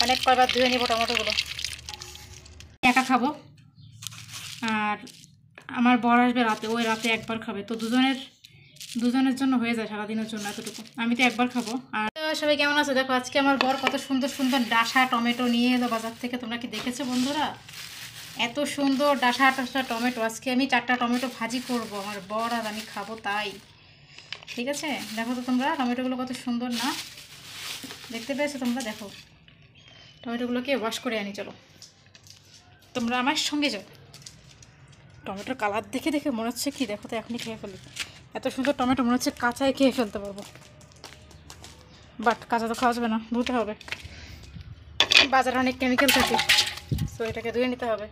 অনেক কয়বার ধুয়ে নিব টমেটোগুলো। একা খাবো আর আমার বর আসবে রাতে, ওই রাতে একবার খাবে, তো দুজনের জন্য হয়ে যায় সারাদিনের জন্য এতটুকু। আমি তো একবার খাবো। আর সবাই কেমন আছে দেখো, আজকে আমার বর কত সুন্দর সুন্দর ডাসা টমেটো নিয়ে এলো বাজার থেকে। তোমরা কি দেখেছো বন্ধুরা? এত সুন্দর ডাসা টাসা টমেটো। আজকে আমি 4টা টমেটো ভাজি করব, আমার বর আর আমি খাবো তাই। ঠিক আছে, দেখো তো তোমরা টমেটোগুলো কত সুন্দর না, দেখতে পেয়েছো তোমরা? দেখো টমেটোগুলোকে ওয়াশ করে আনি, চলো তোমরা আমার সঙ্গে যাও। টমেটোর কালার দেখে দেখে মনে হচ্ছে কি, দেখো তো এখনই খেয়ে ফেলি। এত সুন্দর টমেটো মনে হচ্ছে কাঁচায় খেয়ে ফেলতে পারবো, বাট কাঁচা তো খাওয়া যাবে না, ধুতে হবে। বাজারে অনেক কেমিক্যাল থাকে, সো এটাকে ধুয়ে নিতে হবে।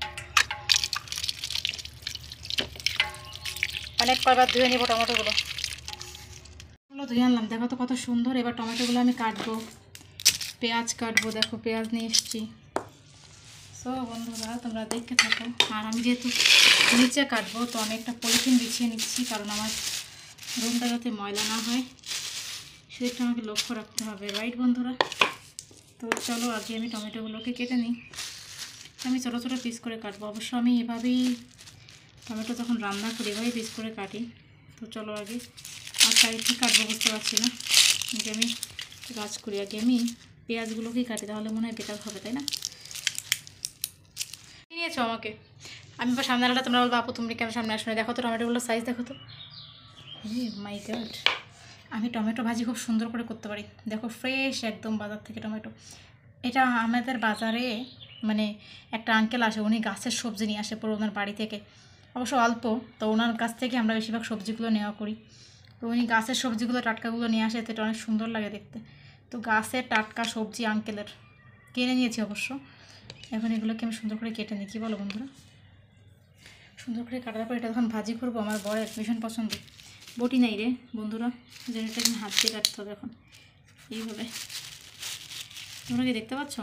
অনেক কয়বার ধুয়ে নিব টমেটোগুলো। ধুয়ে আনলাম, দেখো তো কত সুন্দর। এবার টমেটোগুলো আমি কাটবো, পেঁয়াজ কাটবো। দেখো পেঁয়াজ নিয়ে এসেছি। সো বন্ধুরা তোমরা দেখতে থাকো। আর আমি যেহেতু নিচে কাটবো, তো আমি একটা পলিথিন বিছিয়ে নিচ্ছি, কারণ আমার রুমটা যাতে ময়লা না হয় সেটা আমাকে লক্ষ্য রাখতে হবে, রাইট বন্ধুরা? তো চলো আগে আমি টমেটোগুলোকে কেটে নিই। আমি ছোটো ছোটো পিস করে কাটবো। অবশ্য আমি এভাবেই টমেটো যখন রান্না করি এভাবেই পিস করে কাটি। তো চলো আগে আর সাইডটি কাটবো, বুঝতে পারছি না যে আমি কাজ করি। আগে আমি পেঁয়াজগুলোকেই কাটি, তাহলে মনে হয় বেটার হবে, তাই না? নিয়েছো আমাকে, আমি বা সামনে আলাদা, তোমরা বলবো আপু তুমি কেন সামনে আসো না। দেখো তো টমেটোগুলোর সাইজ দেখো তো, মাই গড। আমি টমেটো ভাজি খুব সুন্দর করে করতে পারি। দেখো ফ্রেশ একদম বাজার থেকে টমেটো। এটা আমাদের বাজারে মানে একটা আঙ্কেল আসে, উনি গাছের সবজি নিয়ে আসে পুরো ওনার বাড়ি থেকে, অবশ্য অল্প। তো ওনার কাছ থেকে আমরা বেশিরভাগ সবজিগুলো নেওয়া করি। তো উনি গাছের সবজিগুলো টাটকাগুলো নিয়ে আসে, এটা অনেক সুন্দর লাগে দেখতে। তো গাছের টাটকা সবজি আঙ্কেলের কিনে নিয়েছি অবশ্য। এখন এগুলোকে আমি সুন্দর করে কেটে নিই, কী বলো বন্ধুরা? সুন্দর করে কাটার পর এটা যখন ভাজি করবো, আমার বরের ভীষণ পছন্দ। বটি নাই রে বন্ধুরা, যেটা আমি হাত দিয়ে কাটতে হবে এখন এইভাবে। তোমরা কি দেখতে পাচ্ছ?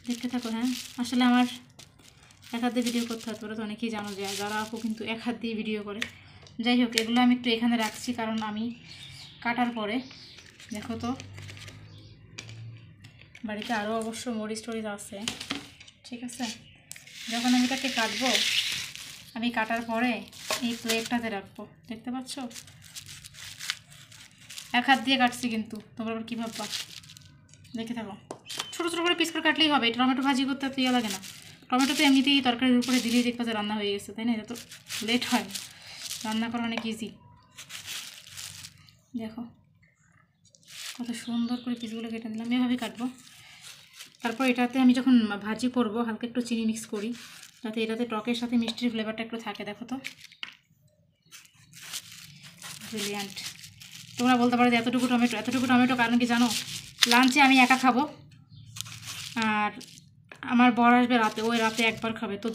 দেখতে থাকো। হ্যাঁ, আসলে আমার এক হাত দিয়ে ভিডিও করতে হয়, তোমরা তো অনেকেই জানো যে যারা আপু কিন্তু এক হাত দিয়ে ভিডিও করে। যাই হোক, এগুলো আমি একটু এখানে রাখছি, কারণ আমি কাটার পরে দেখো তো বাড়িতে আরও অবশ্য মরিচ টরিচ আছে, ঠিক আছে? যখন আমি এটাকে কাটবো, আমি কাটার পরে এই প্লেটটাতে রাখবো, দেখতে পাচ্ছ? এক হাত দিয়ে কাটছি, কিন্তু তোমরা আবার কী ভাববা? দেখে থাকো। ছোটো ছোটো করে পিস করে কাটলেই হবে, টমেটো ভাজি করতে এত ইয়ে লাগে না। টমেটো তো এমনিতেই তরকারির উপরে দিলেই দেখবা যে রান্না হয়ে গেছে, তাই না? এটা তো লেট হয়, রান্না করা অনেক ইজি। দেখো কত সুন্দর করে পিসগুলো কেটে দিলাম, এভাবে কাটবো। তারপর এটাতে আমি যখন ভাজি করব হালকা একটু চিনি মিক্স করি, যাতে এটাতে টকের সাথে মিষ্টির ফ্লেভারটা একটু থাকে। দেখো তো ব্রিলিয়ান্ট। তোমরা বলতে পারো যে এতটুকু টমেটো কারণ কি জানো? লাঞ্চে আমি একা খাবো আর আমার বর আসবে রাতে, ওই রাতে একবার খাবে, তো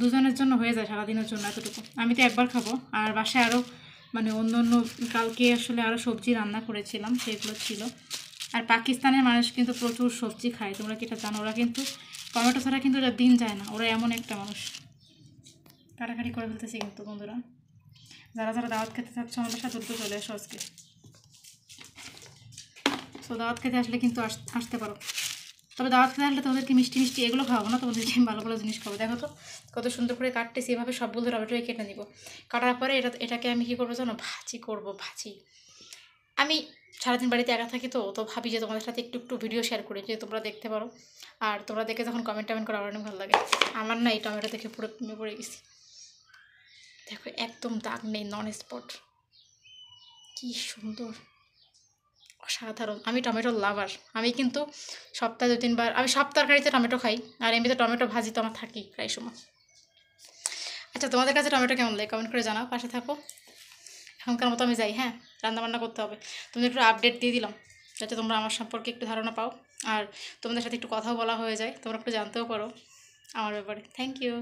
দুজনের জন্য হয়ে যায় সারাদিনের জন্য এতটুকু। আমি তো একবার খাবো, আর বাসায় আরও মানে অন্য কালকে আসলে আরও সবজি রান্না করেছিলাম, সেগুলো ছিল। আর পাকিস্তানের মানুষ কিন্তু প্রচুর সবজি খায়, তোমরা কি এটা জানো? ওরা কিন্তু টমেটো ছাড়া কিন্তু ওরা দিন যায় না, ওরা এমন একটা মানুষ। কাটাকাটি করে ফেলতেছি কিন্তু বন্ধুরা, যারা যারা দাওয়াত খেতে চাচ্ছ আমাদের সাথে দ্রুত চলে এসো আজকে। সো দাওয়াত খেতে আসলে কিন্তু আসতে পারো, তবে দাওয়াত খেতে আসলে তোমাদেরকে মিষ্টি মিষ্টি এগুলো খাওয়াবো না, তোমাদেরকে ভালো ভালো জিনিস খাবো। দেখো তো কত সুন্দর করে কাটতেছি, এভাবে সবগুলো টমেটোই কেটে নিব। কাটার পরে এটাকে আমি কী করবো জানো? ভাজি করবো, ভাজি। আমি সারাদিন বাড়িতে একা থাকি, তো ভাবি যে তোমাদের সাথে একটু একটু ভিডিও শেয়ার করি, যে তোমরা দেখতে পারো। আর তোমরা দেখে যখন কমেন্ট করো আমার অনেক ভালো লাগে। আমার না এই টমেটো দেখে পুরো প্রেমে পড়ে গেছি। দেখো একদম দাগ নেই, নন স্পট, কি সুন্দর, অসাধারণ। আমি টমেটোর লাভার। আমি কিন্তু সপ্তাহে 2-3 বার আমি সব তরকারিতে টমেটো খাই, আর এমনিতে টমেটো ভাজি তো আমার থাকেই প্রায় সময়। আচ্ছা, তোমাদের কাছে টমেটো কেমন লাগে কমেন্ট করে জানাও, পাশে থাকো। এখনকার মতো আমি যাই, হ্যাঁ, রান্নাবান্না করতে হবে। তোমাদের একটু আপডেট দিয়ে দিলাম, যাতে তোমরা আমার সম্পর্কে একটু ধারণা পাও, আর তোমাদের সাথে একটু কথাও বলা হয়ে যায়, তোমরা একটু জানতেও পারো আমার ব্যাপারে। Thank you.